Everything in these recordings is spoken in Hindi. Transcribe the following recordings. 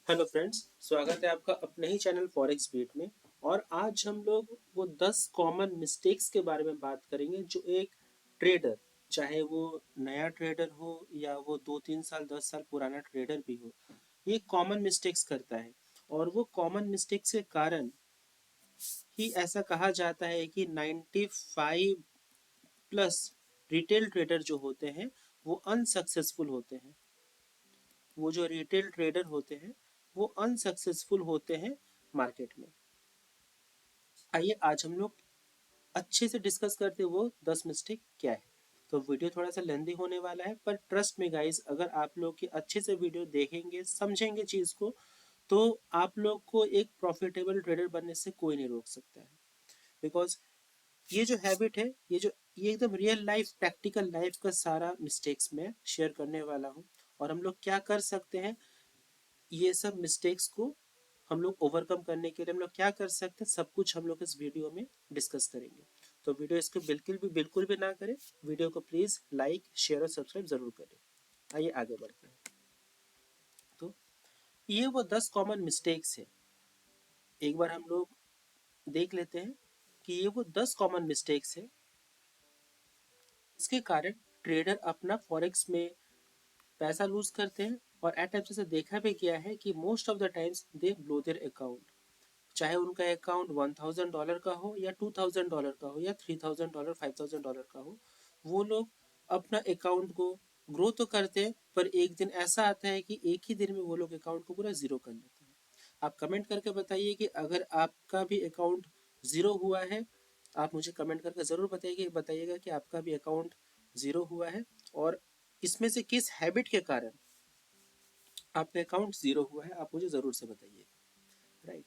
हेलो फ्रेंड्स, स्वागत है आपका अपने ही चैनल फॉरेक्स बीट में। और आज हम लोग वो 10 कॉमन मिस्टेक्स के बारे में बात करेंगे जो एक ट्रेडर, चाहे वो नया ट्रेडर हो या वो 2-3 साल 10 साल पुराना ट्रेडर भी हो, ये कॉमन मिस्टेक्स करता है। और वो कॉमन मिस्टेक्स के कारण ही ऐसा कहा जाता है कि 95 प्लस रिटेल ट्रेडर जो होते हैं वो अनसक्सेसफुल होते हैं। वो जो रिटेल ट्रेडर होते हैं वो अनसक्सेसफुल होते हैं मार्केट में। आइए आज हम लोग अच्छे से डिस्कस करते हैं वो 10 मिस्टेक क्या है। तो वीडियो थोड़ा सा लेंदी होने वाला है, पर ट्रस्ट में गाइस, अगर आप लोग की अच्छे से वीडियो देखेंगे, समझेंगे चीज़ को, तो आप लोग को एक प्रॉफिटेबल ट्रेडर बनने से कोई नहीं रोक सकता है। बिकॉज ये जो हैबिट है, ये एकदम रियल लाइफ प्रैक्टिकल लाइफ का सारा मिस्टेक्स मैं शेयर करने वाला हूँ। और हम लोग क्या कर सकते हैं ये सब मिस्टेक्स को हम लोग ओवरकम करने के लिए हम लोग क्या कर सकते हैं, सब कुछ हम लोग इस वीडियो में डिस्कस करेंगे। तो वीडियो इसको बिल्कुल भी ना करें। वीडियो को प्लीज़ लाइक शेयर और सब्सक्राइब ज़रूर करें। आइए आगे बढ़ते हैं। तो ये वो 10 कॉमन मिस्टेक्स है। एक बार हम लोग देख लेते हैं कि ये वो 10 कॉमन मिस्टेक्स है इसके कारण ट्रेडर अपना फॉरेक्स में पैसा लूज करते हैं। और एट टाइम्स से देखा भी गया है कि most of the times they blow their account. चाहे उनका अकाउंट $1000 का हो या $2000 का हो या $3000 $5000 का हो, वो लोग अपना अकाउंट को ग्रो तो करते हैं, पर एक दिन ऐसा आता है कि एक ही दिन में वो लोग अकाउंट को पूरा जीरो कर लेते हैं। आप कमेंट करके बताइए कि अगर आपका भी अकाउंट जीरो हुआ है। आप मुझे कमेंट करके ज़रूर बताइएगा कि आपका भी अकाउंट जीरो हुआ है। और इसमें से किस हैबिट के कारण आपका अकाउंट जीरो हुआ है, आप मुझे ज़रूर से बताइए। राइट।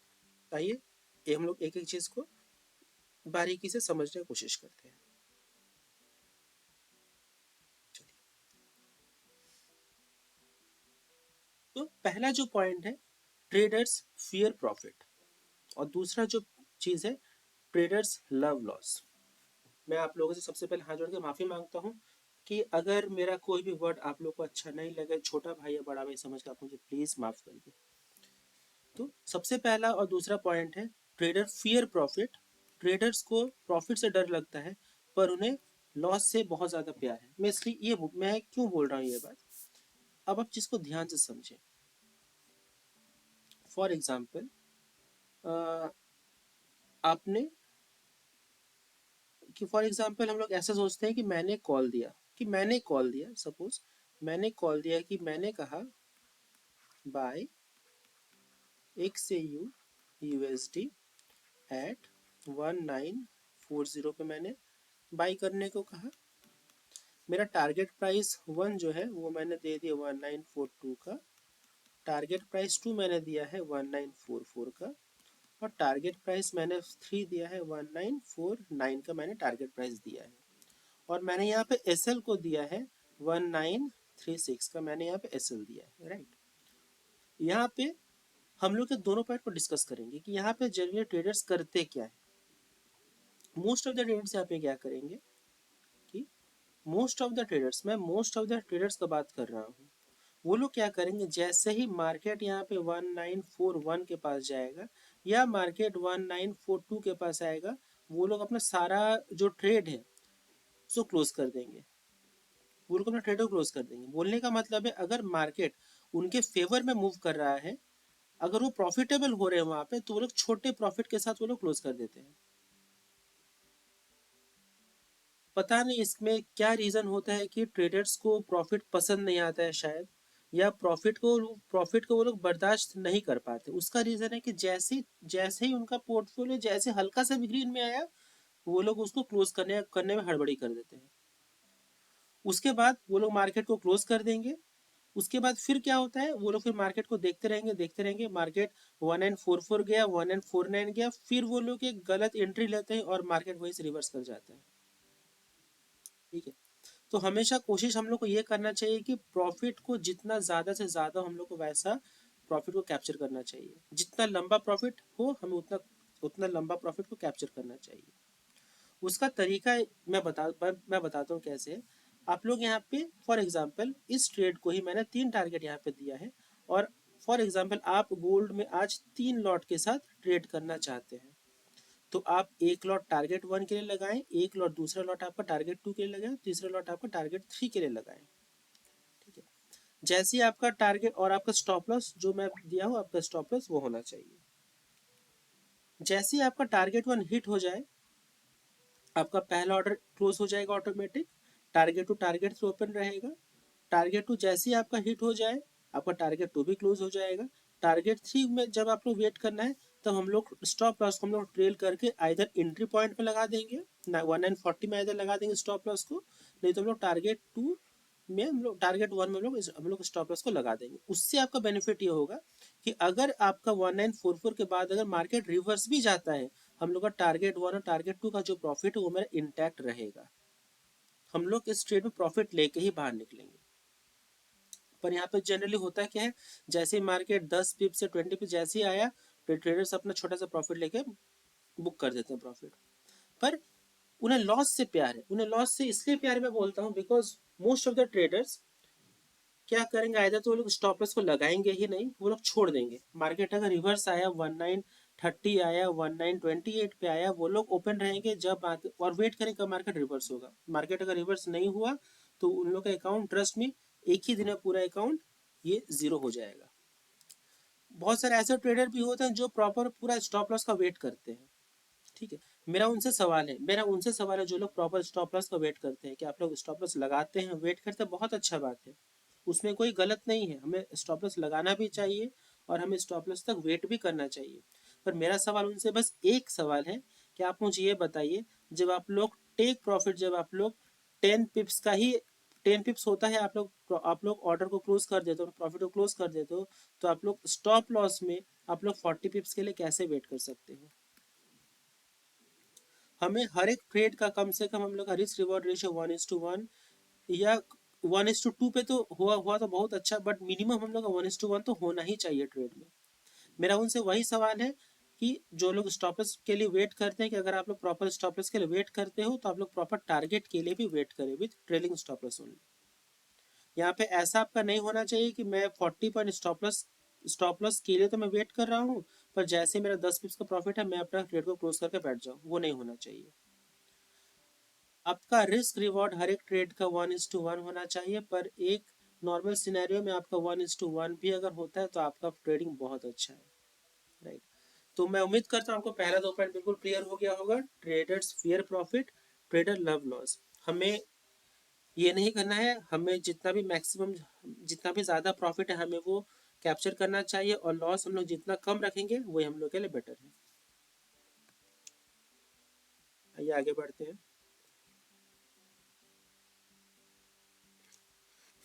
आइए ये हम लोग एक एक चीज़ को बारीकी से समझने की कोशिश करते हैं। चलिए, तो पहला जो पॉइंट है, ट्रेडर्स फियर प्रॉफिट। और दूसरा जो चीज़ है, ट्रेडर्स लव लॉस। मैं आप लोगों से सबसे पहले हाथ जोड़ के माफ़ी मांगता हूँ कि अगर मेरा कोई भी वर्ड आप लोग को अच्छा नहीं लगे, छोटा भाई या बड़ा भाई समझ के आप मुझे प्लीज़ माफ़ करिए। तो सबसे पहला और दूसरा पॉइंट है, ट्रेडर फियर प्रॉफिट। ट्रेडर्स को प्रॉफिट से डर लगता है, पर उन्हें लॉस से बहुत ज़्यादा प्यार है। मैं क्यों बोल रहा हूँ ये बात, अब आप जिसको ध्यान से समझें। फॉर एग्जाम्पल, आपने हम लोग ऐसा सोचते हैं कि मैंने कॉल दिया, सपोज मैंने कॉल दिया कि मैंने कहा बाय XAU USD एट 1940 पे मैंने बाई करने को कहा। मेरा टारगेट प्राइस 1 जो है वो मैंने दे दिया 1942 का। टारगेट प्राइस 2 मैंने दिया है 1944 का। और टारगेट प्राइस मैंने 3 दिया है 1949 का, मैंने टारगेट प्राइस दिया है। और मैंने यहाँ पे एसएल को दिया है 1936 का, मैंने यहाँ पे एसएल दिया है। राइट। यहाँ पे हम लोग के दोनों पॉइंट को डिस्कस करेंगे कि यहाँ पे जनरली ट्रेडर्स करते क्या है। मोस्ट ऑफ द ट्रेडर्स यहाँ पे क्या करेंगे कि मैं मोस्ट ऑफ द ट्रेडर्स का बात कर रहा हूँ। वो लोग क्या करेंगे, जैसे ही मार्केट यहाँ पे 1941 के पास जाएगा या मार्केट 1942 के पास आएगा, वो लोग अपना सारा जो ट्रेड है उसको क्लोज कर देंगे। वो लोग अपना ट्रेड को क्लोज कर देंगे। बोलने का मतलब है, अगर मार्केट उनके फेवर में मूव कर रहा है, अगर वो प्रॉफिटेबल हो रहे हैं वहां पे, तो वो लोग छोटे प्रॉफिट के साथ वो लोग क्लोज कर देते हैं। पता नहीं इसमें क्या रीजन होता है कि ट्रेडर्स को प्रॉफिट पसंद नहीं आता है शायद, या प्रॉफिट को वो लोग बर्दाश्त नहीं कर पाते। उसका रीजन है कि जैसे जैसे ही उनका पोर्टफोलियो जैसे हल्का सा भी ग्रीन में आया, वो लोग उसको क्लोज करने में हड़बड़ी कर देते हैं। उसके बाद वो लोग मार्केट को क्लोज कर देंगे। उसके बाद फिर क्या होता है, वो लोग फिर मार्केट को देखते रहेंगे। मार्केट 1944 गया, 1949 गया, फिर वो लोग एक गलत एंट्री लेते हैं और मार्केट वहीं से रिवर्स कर जाता है। ठीक है। तो हमेशा कोशिश हम लोग को ये करना चाहिए कि प्रॉफिट को जितना ज़्यादा से ज़्यादा हम लोग को वैसा प्रॉफिट को कैप्चर करना चाहिए। जितना लंबा प्रॉफिट हो, हमें उतना उतना लंबा प्रॉफिट को कैप्चर करना चाहिए। उसका तरीका मैं बताता हूँ कैसे है। आप लोग यहाँ पे फॉर एग्जांपल इस ट्रेड को ही मैंने 3 टारगेट यहाँ पे दिया है। और फॉर एग्जाम्पल आप गोल्ड में आज 3 लॉट के साथ ट्रेड करना चाहते हैं, तो आप एक लॉट टारगेट 1 के लिए लगाएं, एक लॉट दूसरा लॉट आपका टारगेट 2 के लिए लगाएं, तीसरा लॉट आपका टारगेट 3 के लिए लगाएं। ठीक है, जैसे ही आपका टारगेट और आपका स्टॉप लॉस जो मैं दिया हूँ, आपका स्टॉप लॉस वो होना चाहिए। जैसे ही आपका टारगेट 1 हिट हो जाए, आपका पहला ऑर्डर क्लोज हो जाएगा automatic, target two target through open रहेगा। टारगेट टू जैसे ही आपका हिट हो जाए, आपका टारगेट टू भी क्लोज हो जाएगा। टारगेट 3 में जब आप लोग वेट करना है, तब हम लोग स्टॉप लॉस को हम लोग ट्रेल करके आइधर एंट्री पॉइंट पे लगा देंगे, 1940 में आइधर लगा देंगे स्टॉप लॉस को, नहीं तो हम लोग टारगेट 2 में, हम लोग टारगेट 1 में हम लोग स्टॉप लॉस को लगा देंगे। उससे आपका बेनिफिट ये होगा कि अगर आपका 1944 के बाद अगर मार्केट रिवर्स भी जाता है, हम लोग का टारगेट 1 और टारगेट 2 का जो प्रॉफिट है वो मेरा इंटैक्ट रहेगा। हम लोग इस ट्रेड में प्रॉफिट लेके ही बाहर निकलेंगे। पर यहाँ पे जनरली होता क्या है, जैसे मार्केट 10 पिप से 20 पिप जैसे ही आया, तो ट्रेडर्स अपना छोटा सा प्रॉफिट लेके बुक कर देते हैं प्रॉफिट। पर उन्हें लॉस से प्यार है, उन्हें लॉस से इसलिए प्यार मैं बोलता हूँ because most of the traders क्या करेंगे, आया तो वो लोग स्टॉप लॉस को लगाएंगे ही नहीं, वो लोग छोड़ देंगे। मार्केट अगर रिवर्स आया, 1930 आया, 1928 पे आया, वो लोग ओपन रहेंगे जब और वेट करें कब मार्केट रिवर्स होगा। मार्केट अगर रिवर्स नहीं हुआ तो उन लोग का अकाउंट, ट्रस्ट में, एक ही दिन में पूरा अकाउंट ये जीरो हो जाएगा। बहुत सारे ऐसे ट्रेडर भी होते हैं जो प्रॉपर पूरा स्टॉप लॉस का वेट करते हैं। ठीक है, मेरा उनसे सवाल है जो लोग प्रॉपर स्टॉप लॉस का वेट करते हैं कि आप लोग स्टॉप लॉस लगाते हैं, वेट करते हैं, बहुत अच्छा बात है, उसमें कोई गलत नहीं है, हमें स्टॉप लॉस लगाना भी चाहिए और हमें स्टॉप लॉस तक वेट भी करना चाहिए। पर मेरा सवाल उनसे बस एक सवाल है कि आप मुझे ये बताइए, जब आप लोग टेक प्रॉफिट, जब आप लोग 10 पिप्स का ही 10 पिप्स होता है, आप लोग ऑर्डर को क्लोज कर देते हो, प्रॉफिट को क्लोज कर देते हो, तो आप लोग स्टॉप लॉस में आप लोग 40 पिप्स के लिए कैसे वेट कर सकते हो। हमें हर एक ट्रेड का कम से कम हम लोग का रिस्क रिवॉर्ड रेशियो 1:1 या 1:2 पे तो हुआ हुआ तो बहुत अच्छा, बट मिनिमम हम लोग का 1:1 तो होना ही चाहिए ट्रेड में। मेरा उनसे वही सवाल है कि जो लोग स्टॉपर्स के लिए वेट करते हैं, कि अगर आप लोग प्रॉपर स्टॉपर्स के लिए वेट करते हो तो आप लोग प्रॉपर टारगेट के लिए भी वेट करें विथ ट्रेलिंग स्टॉपर्स ओनली। यहाँ पे ऐसा आपका नहीं होना चाहिए कि मैं 40 पॉइंट स्टॉप लॉस के लिए तो मैं वेट कर रहा हूँ, पर जैसे मेरा 10 पिप्स का प्रॉफिट है मैं अपना ट्रेड को क्लोज करके बैठ जाऊँ, वो नहीं होना चाहिए। आपका रिस्क रिवॉर्ड हर एक ट्रेड का 1:1 होना चाहिए, पर एक नॉर्मल सिनेरियो में आपका 1:1 भी अगर होता है तो आपका ट्रेडिंग बहुत अच्छा है। राइट, तो मैं उम्मीद करता हूँ आपको पहला 2 पॉइंट बिल्कुल क्लियर हो गया होगा। Traders fear profit, trader love loss. हमें ये नहीं करना है, हमें जितना भी मैक्सिमम, जितना भी ज़्यादा प्रॉफिट है हमें वो कैप्चर करना चाहिए, और लॉस हम लोग जितना कम रखेंगे वही हम लोग के लिए बेटर है। आइए आगे बढ़ते हैं।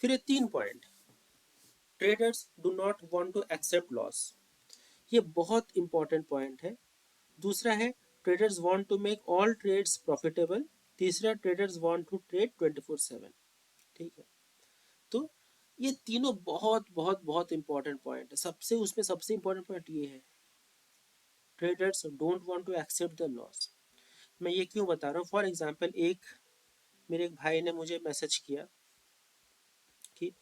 फिर ये 3 point, traders do not want to accept loss, ये बहुत इंपॉर्टेंट पॉइंट है। दूसरा है, traders want to make all trades profitable. तीसरा, ट्रेडर्स वांट टू ट्रेड 24/7। ठीक है, तो ये तीनों बहुत बहुत बहुत इंपॉर्टेंट पॉइंट है। सबसे इंपॉर्टेंट पॉइंट ये है, traders don't want to accept the loss. मैं ये क्यों बता रहा हूँ, फॉर एग्जांपल मेरे एक भाई ने मुझे मैसेज किया कि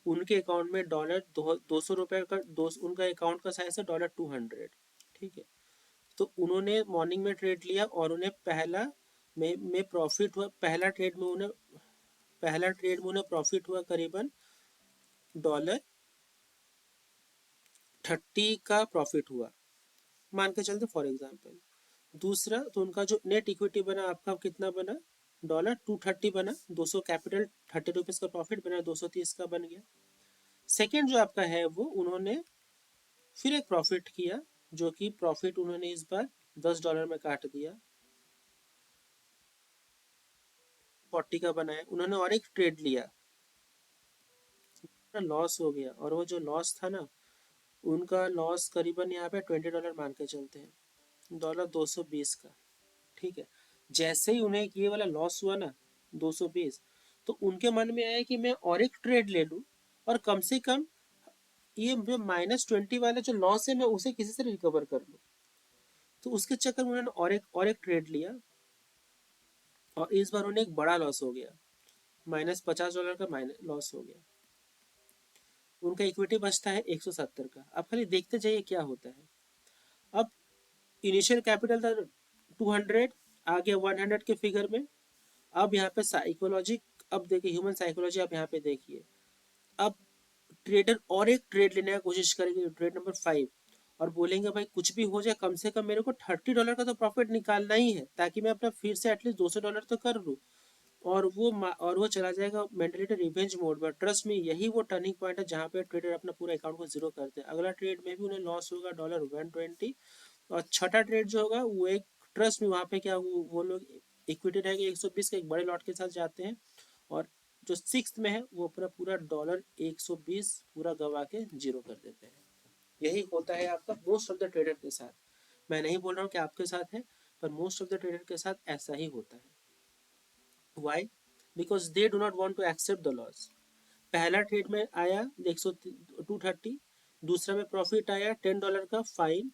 उनके अकाउंट में डॉलर 200 रुपये का, उनका अकाउंट का साइज है $200। ठीक है, तो उन्होंने मॉर्निंग में ट्रेड लिया और उन्हें में प्रॉफिट हुआ, पहला ट्रेड में उन्हें प्रॉफिट हुआ करीबन $30 का प्रॉफिट हुआ, मान के चलते फॉर एग्जांपल। दूसरा, तो उनका जो नेट इक्विटी बना आपका कितना बना, $230 बना, 200 कैपिटल, ₹30 का प्रॉफिट बना, 230 का बन गया। सेकेंड जो आपका है वो उन्होंने फिर एक प्रॉफिट किया, जो कि प्रॉफिट उन्होंने इस बार $10 में काट दिया, 40 का बनाया। उन्होंने और एक ट्रेड लिया, लॉस हो गया, और वो जो लॉस था ना, उनका लॉस करीबन यहाँ पे $20 मान के चलते हैं, $220 का। ठीक है, जैसे ही उन्हें ये वाला लॉस हुआ ना, 220, तो उनके मन में आया कि मैं और एक ट्रेड ले लूं, और कम से कम ये जो -20 वाला जो लॉस है मैं उसे किसी से रिकवर कर लूं। तो उसके चक्कर में उन्होंने और एक ट्रेड लिया, और इस बार उन्हें एक बड़ा लॉस हो गया, -$50 का माइनस लॉस हो गया। उनका इक्विटी बचता है 170 का। आप खाली देखते जाइए क्या होता है। अब इनिशियल कैपिटल था 200, आ गया 100 के फिगर में। अब यहाँ पे साइकोलॉजी, अब देखिए ह्यूमन साइकोलॉजी आप यहाँ पे देखिए। अब ट्रेडर और एक ट्रेड लेने की कोशिश करेंगे, ट्रेड नंबर 5, और बोलेंगे भाई कुछ भी हो जाए कम से कम मेरे को $30 का तो प्रॉफिट निकालना ही है, ताकि मैं अपना फिर से एटलीस्ट $200 तो कर लूँ। और वो चला जाएगा मेंटली रिवेंज मोड में। ट्रस्ट में यही वो टर्निंग पॉइंट है जहाँ पे ट्रेडर अपना पूरा अकाउंट को जीरो करते हैं। अगला ट्रेड में भी उन्हें लॉस होगा $120, और छठा ट्रेड जो होगा वो एक, ट्रस्ट में वहाँ पे क्या वो लोग इक्विटी रहेगी 120 के एक बड़े लॉट के साथ जाते हैं, और जो सिक्स में है वो पूरा पूरा $120 पूरा गवा के जीरो कर देते हैं। यही होता है आपका मोस्ट ऑफ द ट्रेडर के साथ। मैं नहीं बोल रहा हूँ कि आपके साथ है, पर मोस्ट ऑफ द ट्रेडर के साथ ऐसा ही होता है। Why? Because they do not want to accept the loss. पहला ट्रेड में आया 230, दूसरा में प्रॉफिट आया $10 का फाइन।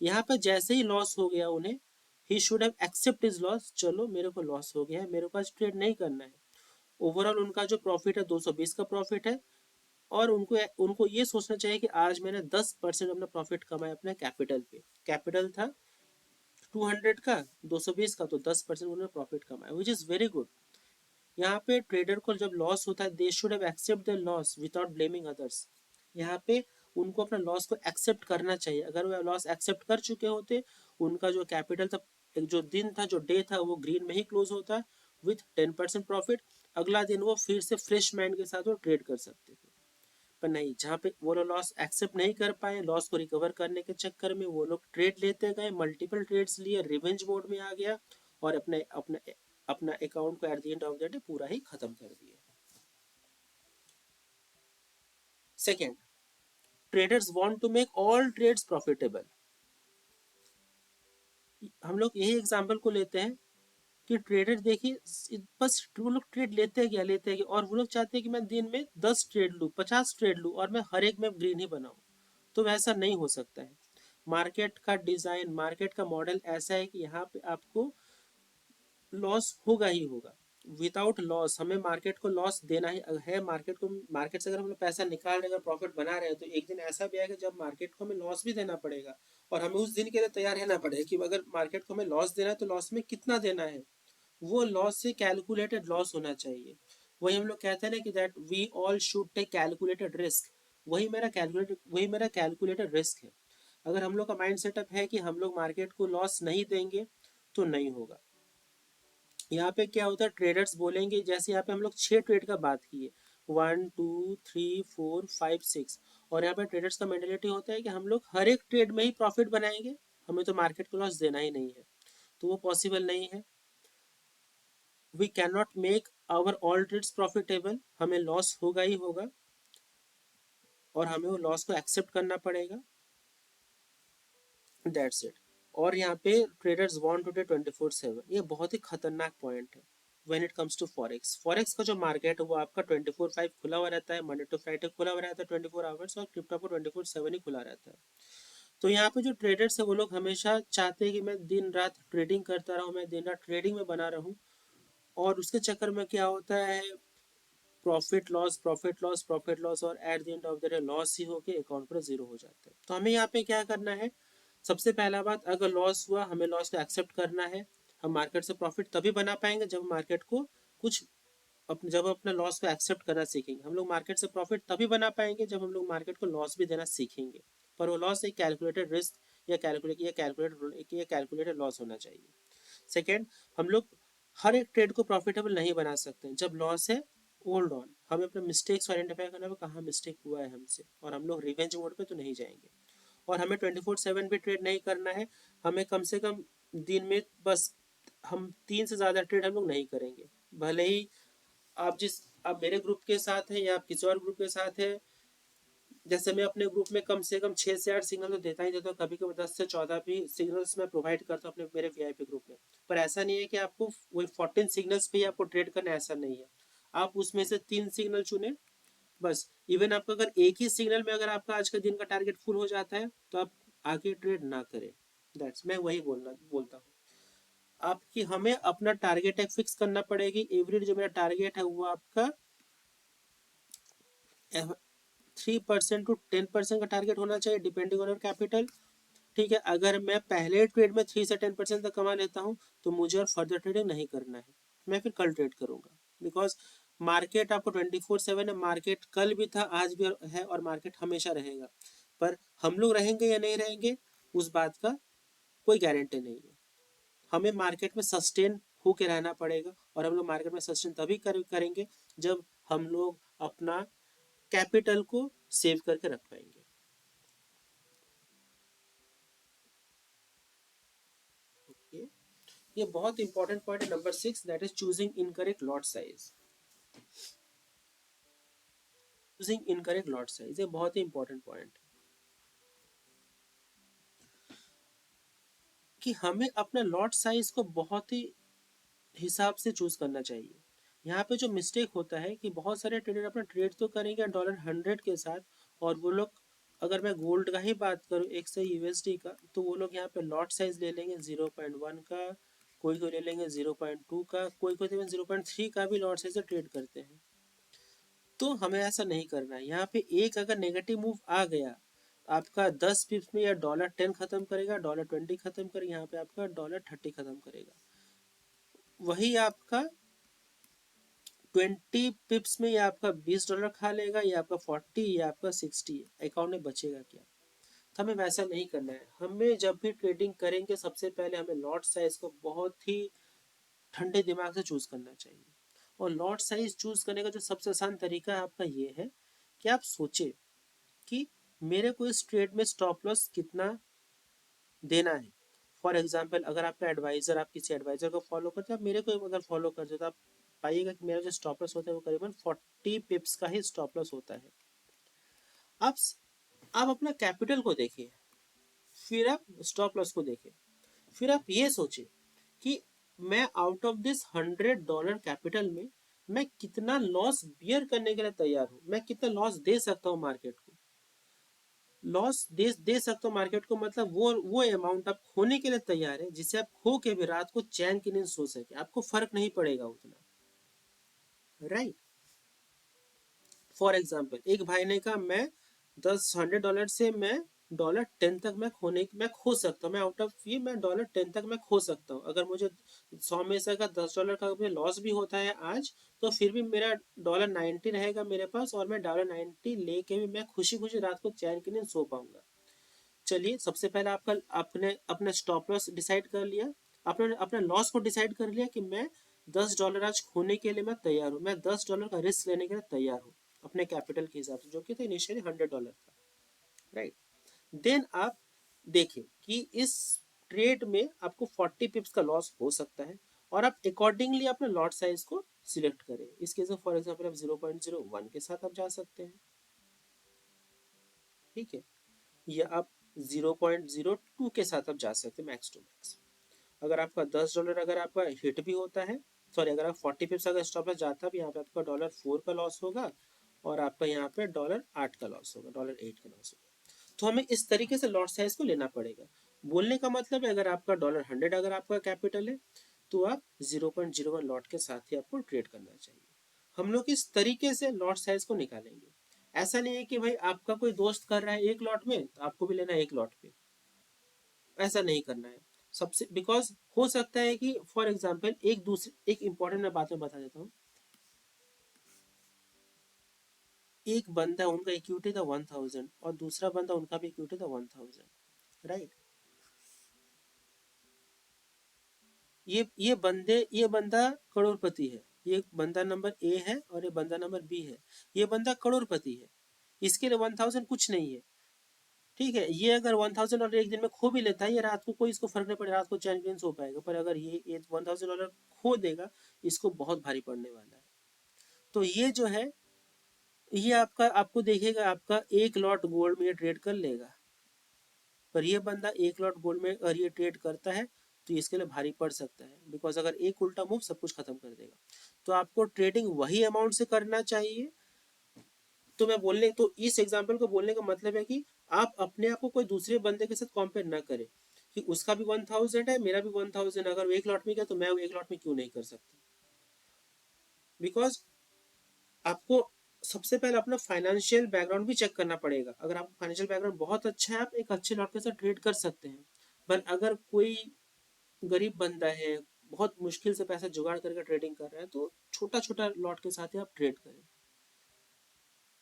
यहाँ पे जैसे ही लॉस हो गया उन्हें, he should have accept his loss, चलो मेरे को लॉस हो गया है, मेरे पास ट्रेड नहीं करना है। ओवरऑल उनका जो प्रॉफिट है 220 का प्रॉफिट है, और उनको उनको ये सोचना चाहिए कि आज मैंने 10% अपना प्रॉफिट कमाया अपने कैपिटल पे। कैपिटल था 200 का, 220 का, तो 10% उन्होंने प्रॉफिट कमाया, विच इज़ वेरी गुड। यहाँ पे ट्रेडर को जब लॉस होता है, they should have accept the loss without blaming others. यहाँ पे उनको अपना लॉस को एक्सेप्ट करना चाहिए। अगर वो लॉस एक्सेप्ट कर चुके होते, उनका जो कैपिटल था, एक जो दिन था, जो डे था, वो ग्रीन में ही क्लोज होता विथ 10% प्रॉफिट। अगला दिन वो फिर से फ्रेश माइंड के साथ वो ट्रेड कर सकते थे। पर नहीं, जहाँ पे वो लोग लॉस एक्सेप्ट नहीं कर पाए, लॉस को रिकवर करने के चक्कर में वो लोग ट्रेड लेते गए, मल्टीपल ट्रेड्स लिए, रिवेंज मोड में आ गया, और अपने अपने अपना अकाउंट को at the end of the day पूरा ही खत्म कर दिया। Second, traders want to make all trades profitable. हम लोग यही एग्जांपल को लेते हैं कि ट्रेडर देखिए, बस वो लोग ट्रेड लेते हैं क्या, और वो लोग चाहते हैं कि मैं दिन में 10 ट्रेड लूँ, 50 ट्रेड लूँ, और मैं हर एक में ग्रीन ही बनाऊँ। तो वैसा नहीं हो सकता है। मार्केट का डिजाइन, मार्केट का मॉडल ऐसा है कि यहाँ पे आपको लॉस होगा ही होगा। विदाउट लॉस, हमें मार्केट को लॉस देना ही है। मार्केट से अगर हम लोग पैसा निकाल रहे हैं, अगर प्रॉफिट बना रहे हैं, तो एक दिन ऐसा भी आएगा जब मार्केट को हमें लॉस भी देना पड़ेगा, और हमें उस दिन के लिए तैयार रहना पड़ेगा कि अगर मार्केट को हमें लॉस देना है तो लॉस में कितना देना है। वो लॉस से कैलकुलेटेड लॉस होना चाहिए। वही हम लोग कहते हैं ना कि that we all should take calculated risk. वही मेरा कैलकुलेटेड रिस्क है। अगर हम लोग का माइंड सेटअप है कि हम लोग मार्केट को लॉस नहीं देंगे, तो नहीं होगा। यहाँ पे क्या होता है, ट्रेडर्स बोलेंगे, जैसे यहाँ पे हम लोग 6 ट्रेड का बात किए, 1 2 3 4 5 6, और यहाँ पे ट्रेडर्स का मेंटेलिटी होता है कि हम लोग हर एक ट्रेड में ही प्रॉफिट बनाएंगे, हमें तो मार्केट को लॉस देना ही नहीं है। तो वो पॉसिबल नहीं है। We can not make our all trades profitable, हमें लॉस होगा ही होगा, और हमें वो लॉस को एक्सेप्ट करना पड़ेगा। That's it. और यहाँ पे ट्रेडर्स वांट टू डे 24/7, ये बहुत ही खतरनाक पॉइंट है when it comes to forex. Forex का जो मार्केट है वो आपका 24/5 खुला हुआ रहता है, मंडे टू फ्राइडे खुला हुआ रहता है 24 आवर्स, और क्रिप्टो पर 24/7 ही खुला रहता है। तो यहाँ पे जो ट्रेडर्स है वो लोग हमेशा चाहते हैं कि मैं दिन रात ट्रेडिंग करता रहूँ, मैं दिन रात ट्रेडिंग में बना रहूँ, और उसके चक्कर में क्या होता है, profit loss, profit loss, profit loss, और at the end of the day loss ही होके अकाउंट पर जीरो हो जाता है। तो हमें यहाँ पे क्या करना है, सबसे पहला बात, अगर लॉस हुआ हमें लॉस को एक्सेप्ट करना है। हम मार्केट से प्रॉफिट तभी बना पाएंगे जब मार्केट को कुछ जब अपने लॉस को एक्सेप्ट करना सीखेंगे। हम लोग मार्केट से प्रॉफिट तभी बना पाएंगे जब हम लोग मार्केट को लॉस भी देना सीखेंगे, पर वो लॉस एक कैलकुलेटेड रिस्क या कैलकुलेटेड लॉस होना चाहिए। सेकेंड, हम लोग हर एक ट्रेड को प्रॉफिटेबल नहीं बना सकते। जब लॉस है, होल्ड ऑन, हमें अपने मिस्टेक्स को आइडेंटिफाई करना है, कहाँ मिस्टेक हुआ है हमसे, और हम लोग रिवेंज मोड पे तो नहीं जाएंगे। और हमें 24/7 भी ट्रेड नहीं करना है। हमें कम से कम दिन में बस, हम 3 से ज़्यादा ट्रेड हम लोग नहीं करेंगे। भले ही आप मेरे ग्रुप के साथ हैं या आप किसी और ग्रुप के साथ हैं, जैसे मैं अपने ग्रुप में कम से कम 6 से 8 सिग्नल तो देता ही देता हूँ, कभी कभी 10 से 14 भी सिग्नल्स मैं प्रोवाइड करता हूँ अपने मेरे वीआईपी ग्रुप में। पर ऐसा नहीं है कि आपको वही 14 सिग्नल्स पे ही आपको ट्रेड करना है, ऐसा नहीं है। आप उसमें से 3 सिग्नल चुने बस। इवन आपका अगर एक ही सिग्नल में अगर आपका आज का दिन का टारगेट फुल हो जाता है, तो आप आगे ट्रेड ना करें। दैट्स, मैं वही बोलता हूँ आपकी, हमें अपना टारगेट एक फिक्स करना पड़ेगी। एवरी जो मेरा टारगेट है वो आपका 3% to 10% का टारगेट होना चाहिए डिपेंडिंग ऑन योर कैपिटल। ठीक है, अगर मैं पहले ट्रेड में 3 से 10% तक कमा लेता हूँ तो मुझे और फर्दर ट्रेडिंग नहीं करना है, मैं फिर कल ट्रेड करूंगा। बिकॉज मार्केट आपको 24/7 है, मार्केट कल भी था, आज भी है, और मार्केट हमेशा रहेगा। पर हम लोग रहेंगे या नहीं रहेंगे उस बात का कोई गारंटी नहीं है। हमें मार्केट में सस्टेन होके रहना पड़ेगा, और हम लोग मार्केट में सस्टेन तभी करेंगे जब हम लोग अपना कैपिटल को सेव करके रख पाएंगे। ओके, ये बहुत इंपॉर्टेंट पॉइंट है number 6, that is choosing incorrect lot size. Choosing incorrect lot size ये बहुत ही इंपॉर्टेंट पॉइंट है कि हमें अपना लॉट साइज को बहुत ही हिसाब से चूज करना चाहिए। यहाँ पे जो मिस्टेक होता है कि बहुत सारे ट्रेडर अपना ट्रेड तो करेंगे $100 के साथ, और वो लोग, अगर मैं गोल्ड का ही बात करूँ एक से यूएसडी का, तो वो लोग यहाँ पे लॉट साइज ले लेंगे 0.1 का, कोई कोई ले लेंगे 0.2 का, कोई कोई 0.3 का भी लॉट साइज से ट्रेड करते हैं। तो हमें ऐसा नहीं करना है। यहाँ पे एक अगर नेगेटिव मूव आ गया, आपका 10 पिप्स में या $10 खत्म करेगा, $20 खत्म करेगा, यहाँ पे आपका $30 खत्म करेगा। वही आपका 20 पिप्स में या आपका $20 खा लेगा, या आपका 40, या आपका 60, अकाउंट में बचेगा क्या? तो हमें वैसा नहीं करना है। हमें जब भी ट्रेडिंग करेंगे सबसे पहले हमें लॉट साइज को बहुत ही ठंडे दिमाग से चूज करना चाहिए। और लॉट साइज चूज करने का जो सबसे आसान तरीका है आपका ये है कि आप सोचे कि मेरे को इस ट्रेड में स्टॉप लॉस कितना देना है। फॉर एग्जाम्पल, अगर आपका एडवाइजर, आप किसी एडवाइजर को फॉलो करते हैं, आप मेरे को अगर फॉलो करते हो, तो आप पाइएगा कि मेरा जो स्टॉप लॉस होता है वो करीबन 40 पिप्स का ही स्टॉप लॉस होता है। आप आप अपना कैपिटल को देखिए, फिर आप स्टॉप लॉस को देखिए, फिर आप ये सोचिए कि मैं आउट ऑफ दिस $100 कैपिटल में मैं कितना लॉस बियर करने के लिए तैयार हूँ, मैं कितना लॉस दे सकता हूँ मार्केट को। लॉस दे सकते हो मार्केट को, मतलब वो अमाउंट आप खोने के लिए तैयार है जिससे आप खो के भी रात को चैन की नींद सो सके, आपको फर्क नहीं पड़ेगा उतना, राइट। फॉर एग्जाम्पल, एक भाई ने कहा मैं $100 से मैं $10 तक मैं खो सकता हूँ, मैं आउट ऑफ ये मैं $10 तक मैं खो सकता हूँ। अगर मुझे 100 में से अगर $10 का लॉस भी होता है आज, तो फिर भी मेरा $90 रहेगा मेरे पास, और मैं $90 लेके भी मैं खुशी खुशी रात को चैन की नींद सो पाऊंगा। चलिए, सबसे पहले आपका आपने अपना स्टॉप लॉस डिसाइड कर लिया, आपने अपना लॉस को डिसाइड कर लिया कि मैं $10 आज खोने के लिए मैं तैयार हूँ, मैं $10 का रिस्क लेने के लिए तैयार हूँ अपने कैपिटल के हिसाब से, जो कि था इनिशियली $100 था, राइट। देन आप देखें कि इस ट्रेड में आपको 40 पिप्स का लॉस हो सकता है, और आप अकॉर्डिंगली अपने लॉट साइज को सिलेक्ट करें। इस केस में फॉर एग्जाम्पल आप 0.01 के साथ आप जा सकते हैं, ठीक है, या आप 0.02 के साथ आप जा सकते हैं मैक्स टू मैक्स। अगर आपका $10 अगर आपका हिट भी होता है, सॉरी, अगर आप 40 पिप्स अगर स्टॉप लॉस जाता है, यहाँ पे आपका $4 का लॉस होगा, और आपका यहाँ पे $8 का लॉस होगा, $8 का लॉस होगा। तो हमें इस तरीके से लॉट साइज को लेना पड़ेगा। बोलने का मतलब है, अगर आपका $100 अगर आपका कैपिटल है, तो आप 0.01 लॉट के साथ ही आपको ट्रेड करना चाहिए। हम लोग इस तरीके से लॉट साइज को निकालेंगे। ऐसा नहीं है कि भाई आपका कोई दोस्त कर रहा है एक लॉट में तो आपको भी लेना है एक लॉट पे, ऐसा नहीं करना है। सबसे बिकॉज हो सकता है कि फॉर एग्जाम्पल एक इंपॉर्टेंट मैं बात में बता देता हूँ। एक बंदा उनका इक्विटी था 1000, और दूसरा बंदा उनका भी इक्विटी था 1000, राइट। ये बंदा करोड़पति है, ये बंदा नंबर ए है और ये बंदा नंबर बी है। ये बंदा करोड़पति है, इसके लिए 1000 कुछ नहीं है, ठीक है। ये अगर 1000 एक दिन में खो भी लेता है, ये रात को कोई इसको फर्क नहीं पड़ेगा, रात को चैन से सो पाएगा। पर अगर ये $1000 खो देगा, इसको बहुत भारी पड़ने वाला है। तो ये जो है, ये आपको देखेगा आपका एक लॉट गोल्ड में ये ट्रेड कर लेगा, पर ये बंदा एक लॉट गोल्ड में अगर ये ट्रेड करता है तो इसके लिए भारी पड़ सकता है, बिकॉज अगर एक उल्टा मूव सब कुछ खत्म कर देगा। तो आपको ट्रेडिंग वही अमाउंट से करना चाहिए। तो मैं बोलने तो इस एग्जांपल को बोलने का मतलब है कि आप अपने आप को कोई दूसरे बंदे के साथ कंपेयर ना करें कि उसका भी 1000 है, मेरा भी 1000, अगर वो एक लॉट में गया तो मैं एक लॉट में क्यों नहीं कर सकता। बिकॉज आपको सबसे पहले अपना फाइनेंशियल बैकग्राउंड भी चेक करना पड़ेगा। अगर आपका फाइनेंशियल बैकग्राउंड बहुत अच्छा है, आप एक अच्छे लॉट के साथ ट्रेड कर सकते हैं। पर अगर कोई गरीब बंदा है, बहुत मुश्किल से पैसा जुगाड़ करके ट्रेडिंग कर रहा है, तो छोटा छोटा लॉट के साथ ही आप ट्रेड करें,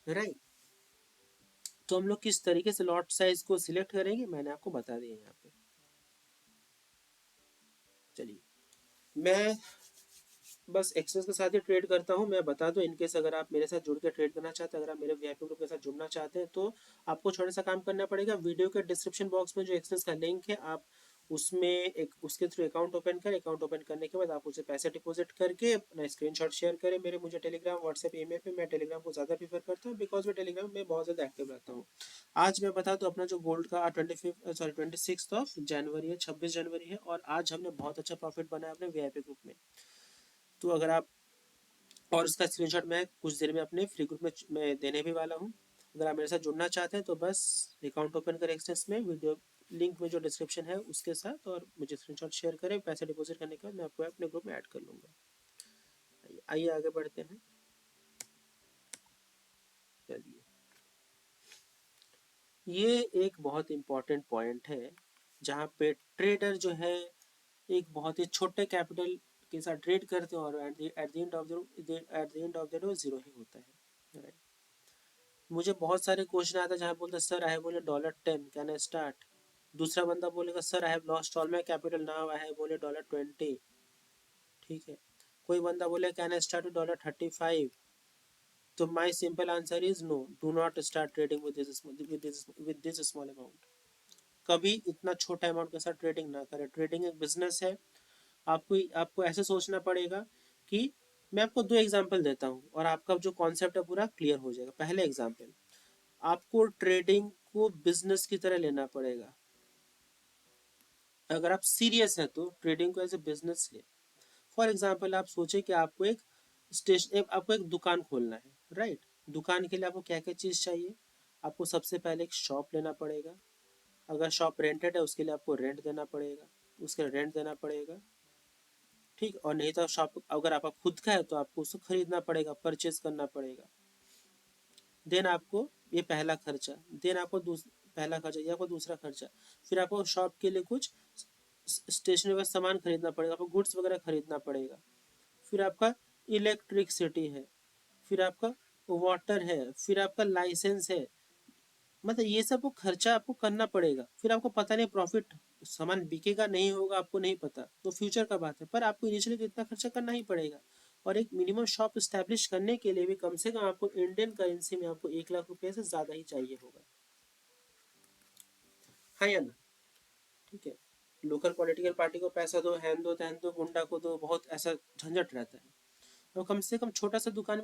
राइट। तो हम लोग किस तरीके से लॉट साइज को सिलेक्ट करेंगे मैंने आपको बता दिया यहाँ पे। चलिए, मैं बस एक्सेस के साथ ही ट्रेड करता हूँ। मैं बता दूं, इनकेस अगर आप मेरे साथ जुड़ के ट्रेड करना चाहते हैं, अगर आप मेरे वीआईपी ग्रुप के साथ जुड़ना चाहते हैं, तो आपको छोटा सा काम करना पड़ेगा। वीडियो के डिस्क्रिप्शन बॉक्स में जो एक्सेस का लिंक है, आप उसमें एक उसके थ्रू अकाउंट ओपन करें। अकाउंट ओपन करने के बाद आप उसे पैसे डिपॉजिट करके अपना स्क्रीनशॉट शेयर करें मेरे मुझे टेलीग्राम, व्हाट्सएप, ईमेल पे। मैं टेलीग्राम को ज़्यादा प्रीफर करता हूँ, बिकॉज मैं टेलीग्राम में बहुत ज़्यादा एक्टिव रहता हूँ। आज मैं बता दूं, अपना जो गोल्ड का 26 जनवरी है, 26 जनवरी है, और आज हमने बहुत अच्छा प्रॉफिट बनाया अपने वीआईपी ग्रुप में। तो अगर आप, और इसका स्क्रीनशॉट मैं कुछ देर में अपने फ्री ग्रुप में मैं देने भी वाला हूँ। अगर आप मेरे साथ जुड़ना चाहते हैं तो बस अकाउंट ओपन करें एक्सेस में, वीडियो लिंक में जो डिस्क्रिप्शन है उसके साथ, और मुझे स्क्रीनशॉट शेयर करें। पैसे डिपॉजिट करने के बाद मैं आपको अपने ग्रुप में ऐड कर लूँगा। आइए आगे बढ़ते हैं। चलिए, ये एक बहुत इम्पॉर्टेंट पॉइंट है, जहाँ पे ट्रेडर जो है एक बहुत ही छोटे कैपिटल के साथ ट्रेड करते हैं, और at the end of the day zero ही होता है, राइट। मुझे बहुत सारे क्वेश्चन आता है जहाँ बोलते सर आई हैव बोले $10 कैन आई स्टार्ट। दूसरा बंदा बोलेगा sir I have lost all my capital now I have बोले $20। ठीक है, कोई बंदा बोले कैन आई स्टार्ट $35। तो my simple answer is no, do not start trading with this small amount. कभी इतना छोटा अमाउंट के साथ ट्रेडिंग ना करें। ट्रेडिंग एक बिजनेस है। आपको आपको ऐसे सोचना पड़ेगा कि, मैं आपको दो एग्जांपल देता हूँ और आपका जो कॉन्सेप्ट है पूरा क्लियर हो जाएगा। पहले एग्जांपल, आपको ट्रेडिंग को बिजनेस की तरह लेना पड़ेगा। अगर आप सीरियस हैं तो ट्रेडिंग को एज ए बिजनेस ले। फॉर एग्जांपल, आप सोचें कि आपको एक दुकान खोलना है, राइट। दुकान के लिए आपको क्या क्या चीज़ चाहिए। आपको सबसे पहले एक शॉप लेना पड़ेगा। अगर शॉप रेंटेड है उसके लिए आपको रेंट देना पड़ेगा, उसके रेंट देना पड़ेगा, ठीक। और नहीं तो शॉप अगर आपका खुद का है तो आपको उसको खरीदना पड़ेगा, परचेज करना पड़ेगा। देन आपको, ये पहला खर्चा। देन आपको पहला खर्चा, ये आपको दूसरा खर्चा। फिर आपको शॉप के लिए कुछ स्टेशनरी का सामान खरीदना पड़ेगा, आपको गुड्स वगैरह खरीदना पड़ेगा। फिर आपका इलेक्ट्रिसिटी है, फिर आपका वाटर है, फिर आपका लाइसेंस है। मतलब ये सब को खर्चा आपको करना पड़ेगा। फिर आपको पता नहीं प्रॉफिट, सामान बिकेगा नहीं होगा आपको नहीं पता, तो फ्यूचर का बात है, पर आपको इनिशियली तो इतना खर्चा करना ही पड़ेगा। और एक मिनिमम शॉप स्टैब्लिश करने के लिए भी कम से कम आपको इंडियन करेंसी में आपको 1 लाख रुपए से ज़्यादा ही चाहिए होगा, हाँ या ना। ठीक है, लोकल पॉलिटिकल पार्टी को पैसा दो, हैन दो तैन दो, गुंडा को दो, बहुत ऐसा झंझट रहता है। तो कम से कम छोटा सा दुकान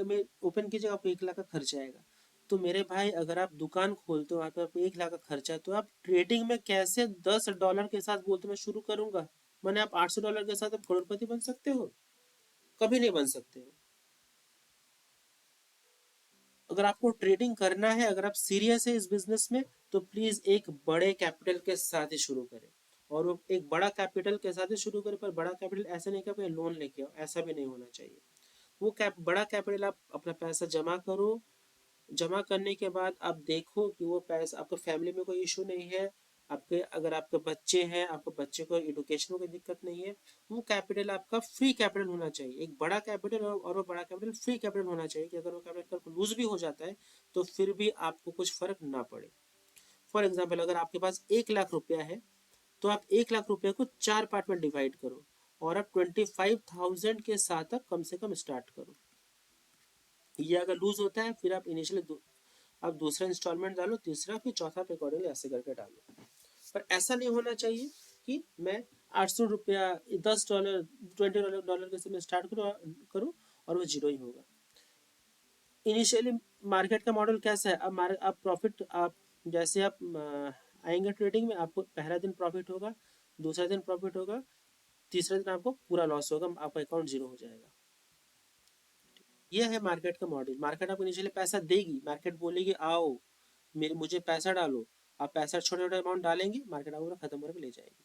में ओपन कीजिएगा, आपको 1 लाख का खर्चा आएगा। तो मेरे भाई, अगर आप दुकान खोलते हो वहाँ पे आपको 1 लाख का खर्चा है, तो आप ट्रेडिंग में कैसे $10 के साथ बोलते मैं शुरू करूंगा। मैंने आप $800 के साथ आप करोड़पति बन सकते हो? कभी नहीं बन सकते हो। अगर आपको ट्रेडिंग करना है, अगर आप सीरियस है इस बिजनेस में, तो प्लीज एक बड़े कैपिटल के साथ ही शुरू करें। और वो एक बड़ा कैपिटल के साथ ही शुरू करें, पर बड़ा कैपिटल ऐसा नहीं कि आप लोन लेके आओ, ऐसा भी नहीं होना चाहिए। वो बड़ा कैपिटल आप अपना पैसा जमा करो। जमा करने के बाद आप देखो कि वो पैसा, आपको फैमिली में कोई इशू नहीं है, आपके अगर आपके बच्चे हैं, आपके बच्चे को एडुकेशन में कोई दिक्कत नहीं है, वो कैपिटल आपका फ्री कैपिटल होना चाहिए। एक बड़ा कैपिटल, और वो बड़ा कैपिटल फ्री कैपिटल होना चाहिए, कि अगर वो कैपिटल लूज भी हो जाता है तो फिर भी आपको कुछ फर्क ना पड़े। फॉर एग्जाम्पल, अगर आपके पास 1 लाख रुपया है, तो आप 1 लाख रुपये को 4 पार्ट में डिवाइड करो, और आप 25,000 के साथ आप कम से कम स्टार्ट करो। ये अगर लूज होता है, फिर आप इनिशियली आप दूसरा इंस्टॉलमेंट डालो, तीसरा, फिर चौथा पे अकॉर्डिंगली ऐसे करके डालो। पर ऐसा नहीं होना चाहिए कि मैं $800, $10, $20 के समय स्टार्ट करूँ और वो जीरो ही होगा। इनिशियली मार्केट का मॉडल कैसा है, अब आप प्रॉफिट, आप जैसे आप आएंगे ट्रेडिंग में, आपको पहला दिन प्रॉफिट होगा, दूसरा दिन प्रॉफिट होगा, तीसरा दिन आपको पूरा लॉस होगा, आपका अकाउंट जीरो हो जाएगा। यह है मार्केट का मॉडल। मार्केट आपको इनिशियली पैसा देगी, मार्केट बोलेगी आओ मेरे मुझे पैसा डालो। आप पैसा छोटे छोटे अमाउंट डालेंगे, मार्केट आपको खत्म करके ले जाएगी।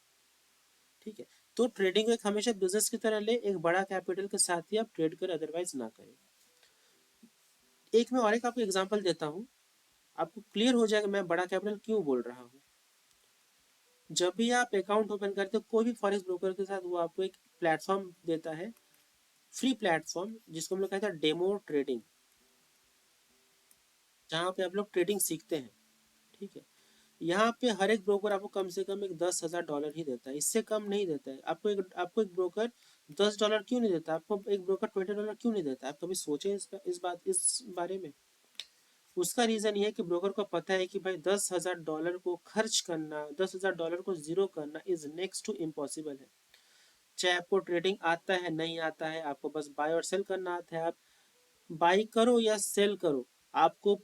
ठीक है, तो ट्रेडिंग को एक हमेशा बिजनेस की तरह ले, एक बड़ा कैपिटल के साथ ही आप ट्रेड करें, अदरवाइज ना करें। एक मैं और एक आपको एग्जांपल देता हूँ, आपको क्लियर हो जाएगा मैं बड़ा कैपिटल क्यों बोल रहा हूँ। जब भी आप अकाउंट ओपन करते हो कोई भी फॉरेक्स ब्रोकर के साथ, वो आपको एक प्लेटफॉर्म देता है, फ्री प्लेटफॉर्म, जिसको हम लोग कहते हैं डेमो ट्रेडिंग, जहाँ पे आप लोग ट्रेडिंग सीखते हैं। ठीक है, यहाँ पे हर एक ब्रोकर आपको कम से कम एक $10,000 ही देता है, इससे कम नहीं देता है। आपको एक ब्रोकर $10 क्यों नहीं देता, आपको एक ब्रोकर $20 क्यों नहीं देता, आप कभी सोचे इस बारे में। उसका रीजन ये है कि ब्रोकर को पता है कि भाई $10,000 को खर्च करना, $10,000 को जीरो करना इज नेक्स्ट टू इम्पॉसिबल है। चाहे आपको ट्रेडिंग आता है नहीं आता है, आपको बस बाय और सेल करना आता है, आप बाई करो या सेल करो, आपको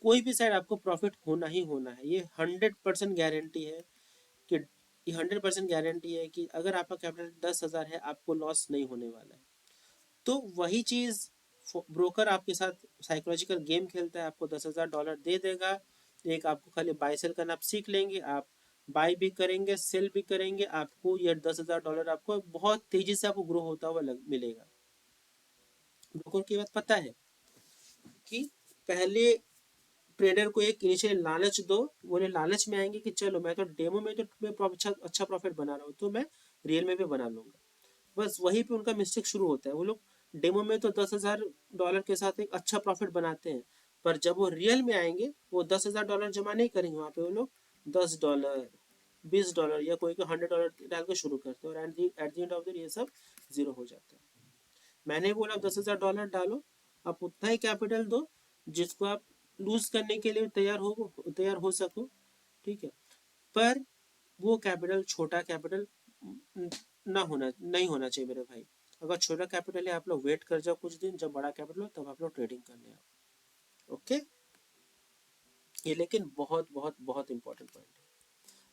कोई भी साइड आपको प्रॉफिट होना ही होना है। ये 100% गारंटी है कि, ये 100% गारंटी है कि अगर आपका कैपिटल 10,000 है आपको लॉस नहीं होने वाला है। तो वही चीज़ ब्रोकर आपके साथ साइकोलॉजिकल गेम खेलता है, आपको $10,000 दे देगा। एक आपको खाली बाय सेल करना आप सीख लेंगे, आप बाय भी करेंगे सेल भी करेंगे, आपको ये $10,000 आपको बहुत तेजी से आपको ग्रो होता हुआ मिलेगा। ब्रोकर की बात पता है कि पहले ट्रेडर को एक इनिशियल लालच दो, वो लालच में आएंगे कि चलो मैं तो डेमो में तो मैं अच्छा प्रॉफिट बना रहा हूँ, तो मैं रियल में भी बना लूंगा। बस वहीं पे उनका मिस्टेक शुरू होता है। वो लोग डेमो में तो $10,000 के साथ एक अच्छा प्रॉफिट बनाते हैं, पर जब वो रियल में आएंगे वो $10,000 जमा नहीं करेंगे, वहाँ पे वो लोग $10, $20 या कोई को $100 डाल के शुरू करते हैं, और at the end of the ये सब जीरो हो जाता है। मैंने बोला $10,000 डालो, आप उतना ही कैपिटल दो जिसको आप लूज करने के लिए तैयार हो सको। ठीक है, पर वो कैपिटल छोटा कैपिटल ना होना नहीं होना चाहिए मेरे भाई। अगर छोटा कैपिटल है आप लोग वेट कर जाओ कुछ दिन, जब बड़ा कैपिटल हो तब आप लोग ट्रेडिंग करने आओ। ओके, ये लेकिन बहुत बहुत बहुत इंपॉर्टेंट पॉइंट है।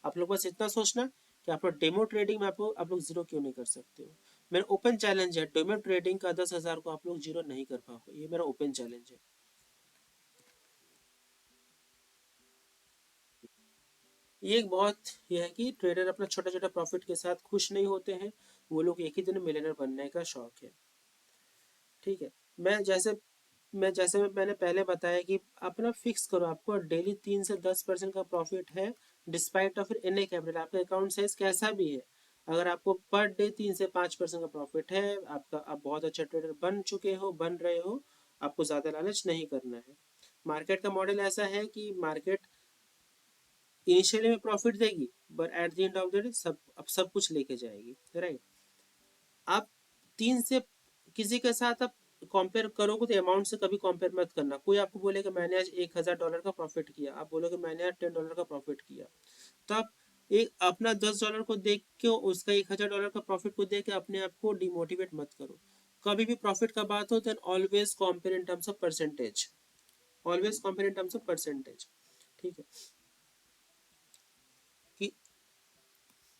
आप लोग बस इतना सोचना कि आप लोग डेमो ट्रेडिंग में आप लोग जीरो क्यों नहीं कर सकते हो। मेरा ओपन चैलेंज है, डेमो ट्रेडिंग का 10,000 को आप लोग जीरो नहीं कर पाओगे, ये मेरा ओपन चैलेंज है। ये एक बहुत ये है कि ट्रेडर अपना छोटा छोटा प्रॉफिट के साथ खुश नहीं होते हैं, वो लोग एक ही दिन मिलियनर बनने का शौक है। ठीक है, मैं जैसे मैंने पहले बताया कि अपना फिक्स करो, आपको डेली 3 से 10% का प्रॉफिट है, डिस्पाइट ऑफ एन कैपिटल, आपका अकाउंट साइज कैसा भी है। अगर आपको पर डे 3 से 5% का प्रॉफिट है, आप बहुत अच्छे ट्रेडर बन चुके हो, बन रहे हो, आपको ज़्यादा लालच नहीं करना है। मार्केट का मॉडल ऐसा है कि मार्केट इनिशियली में प्रॉफिट देगी, but at the end of the day सब कुछ लेके जाएगी, राइट। आप तीन से किसी के साथ आप कंपेयर करोगे तो अमाउंट से कभी कंपेयर मत करना। कोई आपको बोलेगा मैंने आज $1,000 का प्रॉफिट किया, आप बोलोगे मैंने आज $10 का प्रॉफिट किया, तो आप एक अपना $10 को देख के उसका $1,000 का प्रॉफिट को देख के अपने आप को डिमोटिवेट मत करो। कभी भी प्रॉफिट का बात हो, then always compare in terms of percentage, always compare in terms of percentage. ठीक है, कि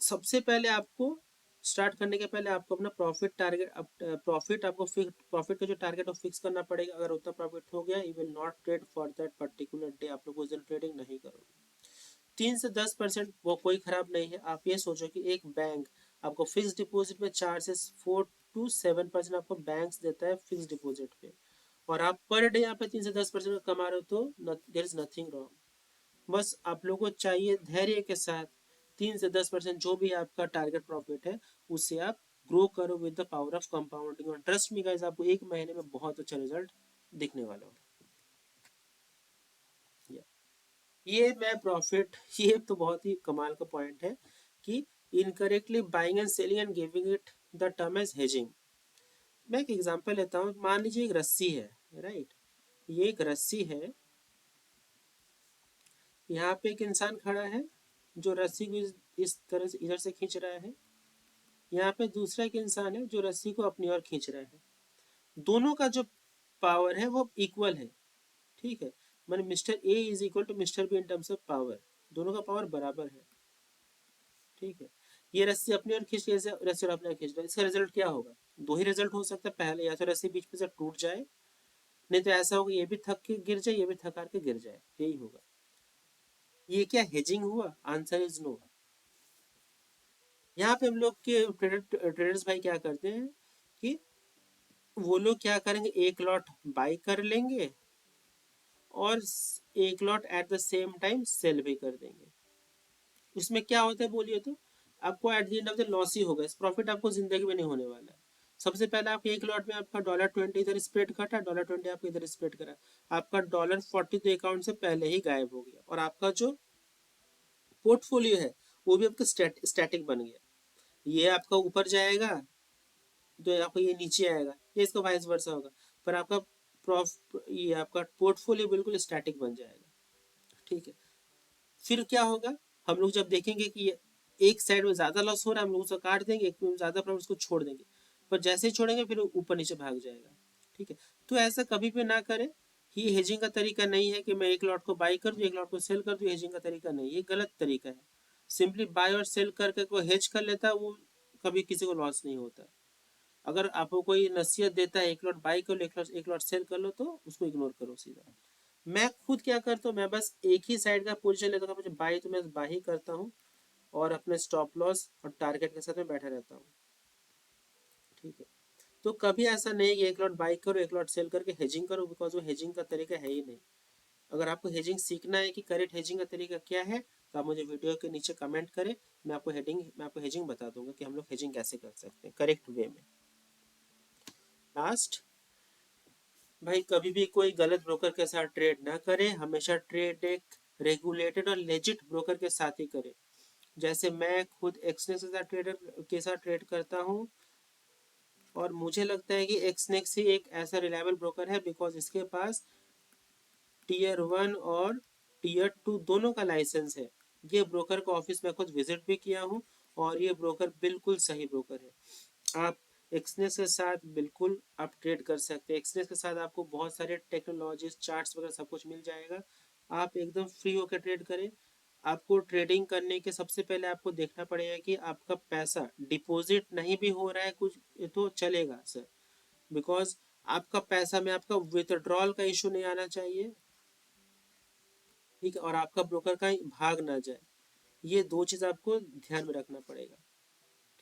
सबसे पहले आपको स्टार्ट करने के पहले आपको अपना प्रॉफिट टारगेट, प्रॉफिट आपको फिक्स, प्रॉफिट का जो टारगेट है फिक्स करना पड़ेगा। अगर उतना प्रॉफिट हो गया, you will not trade for that particular day, आप लोग उस दिन ट्रेडिंग नहीं करोगे। 3 से 10% वो कोई खराब नहीं है। आप ये सोचो कि एक बैंक आपको फिक्स डिपॉजिट में 4 से 4 to 7% आपको बैंक देता है फिक्स डिपॉजिट पे, और आप पर डे यहाँ पे 3 से 10% कमा रहे हो, तो देर इज नथिंग रॉन्ग। बस आप लोगों को चाहिए धैर्य के साथ 3 से 10% जो भी आपका टारगेट प्रॉफिट है उसे आप ग्रो करो with the power of compounding, और ट्रस्ट मी गाइस आपको एक महीने में बहुत अच्छा रिजल्ट दिखने वाला हो। ये मैं प्रॉफिट ये तो बहुत ही कमाल का पॉइंट है कि incorrectly buying and selling and giving it the term as hedging. मैं एक एग्जांपल लेता हूँ, मान लीजिए एक रस्सी है, राइट। ये एक रस्सी है, यहाँ पे एक इंसान खड़ा है जो रस्सी को इस तरह से इधर से खींच रहा है, यहाँ पे दूसरा एक इंसान है जो रस्सी को अपनी ओर खींच रहा है। दोनों का जो पावर है वो इक्वल है। ठीक है, मैंने mister A is equal to mister B in terms of power, दोनों का पावर बराबर है। ठीक है, ये रस्सी अपनी ओर खींच रही है, रस्सी अपने ओर खींच रहा है, इसका रिजल्ट क्या होगा। दो ही रिजल्ट हो सकता है, पहले या तो रस्सी बीच में से टूट जाए, नहीं तो ऐसा होगा ये भी थक के गिर जाए, ये भी थक के गिर जाए, यही होगा। ये क्या हेजिंग हुआ? Answer is no. यहाँ पे हम लोग के ट्रेडर्स भाई क्या करते हैं कि वो लोग क्या करेंगे, एक लॉट बाई कर लेंगे, और एक lot at the same time sell भी कर देंगे। उसमें क्या होता है बोलिए तो, आपको at the end of the loss ही होगा, इस प्रॉफिट आपको जिंदगी में नहीं होने वाला है। सबसे पहले आप एक लॉट में आपका $20 इधर स्प्रेड कटा, $20 आपको इधर स्प्रेड करा, आपका $40 तो अकाउंट से पहले ही गायब हो गया, और आपका जो पोर्टफोलियो है वो भी आपका स्टैटिक बन गया। ये आपका ऊपर जाएगा तो आपका ये नीचे आएगा, ये इसका वाइस वर्सा होगा, पर आपका ये आपका पोर्टफोलियो बिल्कुल स्टैटिक बन जाएगा। ठीक है, फिर क्या होगा, हम लोग जब देखेंगे कि ये एक साइड में ज्यादा लॉस हो रहा है, हम लोग उसको काट देंगे, एक में ज्यादा प्रॉफिट उसको छोड़ देंगे, पर जैसे ही छोड़ेंगे फिर ऊपर नीचे भाग जाएगा। ठीक है, तो ऐसा कभी भी ना करें। ये हेजिंग का तरीका नहीं है कि मैं एक लॉट को बाई कर दूं एक लॉट को सेल कर दूं, हेजिंग का तरीका नहीं, ये गलत तरीका है। सिंपली बाय और सेल करके कोई हेज कर लेता है, वो कभी किसी को लॉस नहीं होता। अगर आपको कोई नसीहत देता है एक लॉट बाई कर लो एक लॉट सेल कर लो, तो उसको इग्नोर करो सीधा। मैं खुद क्या करता हूँ, मैं बस एक ही साइड का पोजीशन लेता हूँ, मुझे बाई तो मैं बाई ही करता हूँ, और अपने स्टॉप लॉस और टारगेट के साथ में बैठा रहता हूँ। ठीक है, तो कभी ऐसा नहीं कि एक लॉट बाई करो एक लॉट सेल करके हेजिंग करो, बिकॉज वो हेजिंग का तरीका है ही नहीं। अगर आपको हेजिंग सीखना है कि करेक्ट हेजिंग का तरीका क्या है, तो आप मुझे वीडियो के नीचे कमेंट करें, मैं आपको हेजिंग बता दूंगा कि हम लोग हेजिंग कैसे कर सकते हैं करेक्ट वे में। लास्ट, भाई कभी भी कोई गलत ब्रोकर के साथ ट्रेड ना करें, हमेशा ट्रेड एक रेगुलेटेड और लेजिट ब्रोकर के साथ ही करें। जैसे मैं खुद एक्सनेक्स के साथ ट्रेड करता हूँ, और मुझे लगता है कि एक्सनेक्स ही एक ऐसा रिलायबल ब्रोकर है, बिकॉज इसके पास टीयर 1 और टीयर 2 दोनों का लाइसेंस है। ये ब्रोकर का ऑफिस मैं खुद विजिट भी किया हूँ, और ये ब्रोकर बिल्कुल सही ब्रोकर है। आप एक्सनेस के साथ बिल्कुल आप ट्रेड कर सकते हैं, एक्सनेस के साथ आपको बहुत सारे टेक्नोलॉजीज चार्ट्स वगैरह सब कुछ मिल जाएगा। आप एकदम फ्री होकर ट्रेड करें। आपको ट्रेडिंग करने के सबसे पहले आपको देखना पड़ेगा कि आपका पैसा डिपॉजिट नहीं भी हो रहा है कुछ, तो चलेगा सर, बिकॉज आपका पैसा में आपका विथड्रॉल का इशू नहीं आना चाहिए। ठीक है, और आपका ब्रोकर कहीं भाग ना जाए, ये दो चीज़ आपको ध्यान में रखना पड़ेगा।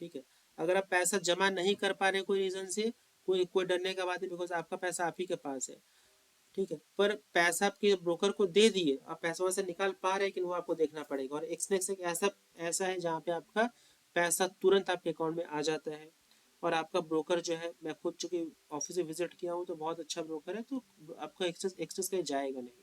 ठीक है, अगर आप पैसा जमा नहीं कर पा रहे कोई रीजन से, कोई कोई डरने का बात नहीं, बिकॉज आपका पैसा आप ही के पास है। ठीक है, पर पैसा आपके ब्रोकर को दे दिए, आप पैसा वहां से निकाल पा रहे हैं, लेकिन वो आपको देखना पड़ेगा। और एक्सनेक्स एक ऐसा ऐसा है जहाँ पे आपका पैसा तुरंत आपके अकाउंट में आ जाता है, और आपका ब्रोकर जो है, मैं खुद चूंकि ऑफिस से विजिट किया हूँ तो बहुत अच्छा ब्रोकर है, तो आपको एक्सेस एक्सेस कहीं जाएगा नहीं।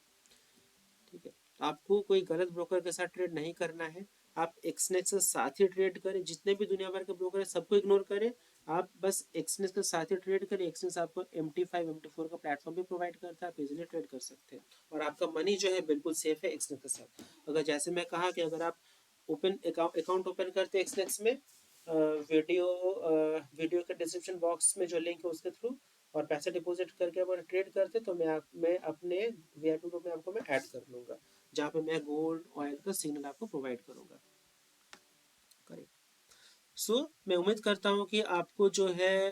ठीक है, तो आपको कोई गलत ब्रोकर के साथ ट्रेड नहीं करना है। आप एक्सनेक्स के साथ ही ट्रेड करें, जितने भी दुनिया भर के ब्रोकर है सबको इग्नोर करें। आप बस एक्सनेक्स के साथ ही ट्रेड करें। एक्सनेक्स आपको MT5 MT4 का प्लेटफॉर्म भी प्रोवाइड करता है, आप इजीली ट्रेड कर सकते हैं, और आपका मनी जो है बिल्कुल सेफ है एक्सनेक्स के साथ। अगर जैसे मैं कहा कि अगर आप ओपन अकाउंट ओपन करते हैं एक्सनेक्स में, वीडियो वीडियो के डिस्क्रिप्शन बॉक्स में जो लिंक है उसके थ्रू, और पैसे डिपॉजिट करके अगर ट्रेड करते, तो मैं अपने VIP ग्रुप में आपको मैं ऐड कर लूँगा, जहाँ पे मैं गोल्ड ऑयल का सिग्नल आपको प्रोवाइड करूँगा। करेक्ट। सो मैं उम्मीद करता हूँ कि आपको जो है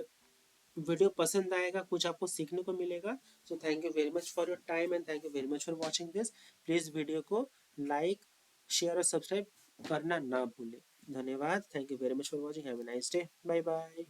वीडियो पसंद आएगा, कुछ आपको सीखने को मिलेगा। So thank you very much for your time and thank you very much for watching this. Please video को लाइक शेयर और सब्सक्राइब करना ना भूलें। धन्यवाद, thank you very much for watching, have a nice day, bye bye.